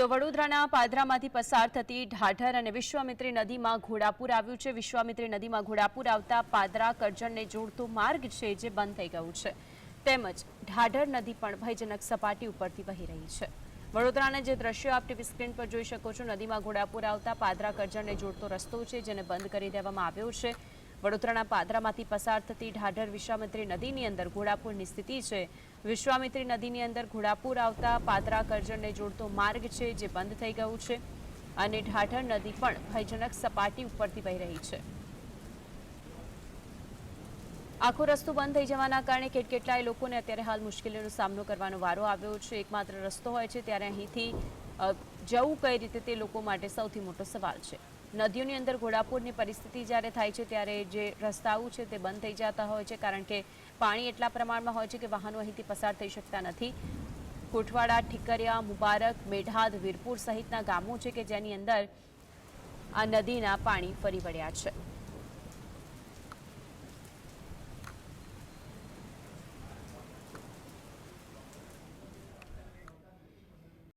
તો વડોદરાના પાદરામાંથી પસાર થતી ઢાઢર અને વિશ્વામિત્રી નદીમાં ઘોડાપુર આવ્યું છે। વિશ્વામિત્રી નદીમાં ઘોડાપુર આવતા પાદરા કરજણને જોડતો માર્ગ છે જે બંધ થઈ ગયો છે, તેમજ ઢાઢર નદી પણ ભયજનક સપાટી ઉપરથી વહી રહી છે। વડોદરાના જે દ્રશ્યો આપ ટીવી સ્ક્રીન પર જોઈ શકો છો, નદીમાં ઘોડાપુર આવતા પાદરા કરજણને જોડતો રસ્તો છે જેને બંધ કરી દેવામાં આવ્યો છે। વડોદરાના પાદરામાંથી પસાર થતી ઢાઢર વિશ્વામિત્રી નદીની અંદર ઘોડાપુરની સ્થિતિ છે। વિશ્વામિત્રી નદીની અંદર ઘોડાપુર આવતા પાદરા કરજણને જોડતો માર્ગ છે જે બંધ થઈ ગયો છે અને ઢાઢર નદી પણ ભયજનક સપાટી ઉપરથી વહી રહી છે। આખો રસ્તો બંધ થઈ જવાના કારણે કેટલાય લોકોને અત્યારે હાલ મુશ્કેલીનો સામનો કરવાનો વારો આવ્યો છે। એકમાત્ર રસ્તો હોય છે ત્યારે અહીંથી જવું કઈ રીતે તે લોકો માટે સૌથી મોટો સવાલ છે। નદીઓની અંદર ઘોડાપુરની પરિસ્થિતિ જ્યારે થાય છે ત્યારે જે રસ્તાઓ છે તે બંધ થઈ જતા હોય છે, કારણ કે પાણી એટલા પ્રમાણમાં હોય છે કે વાહનો અહીંથી પસાર થઈ શકતા નથી। કોઠવાડા, ઠીકરિયા, મુબારક, મેઢાદ, વીરપુર સહિતના ગામો છે કે જેની અંદર આ નદીના પાણી ફરી વળ્યા છે।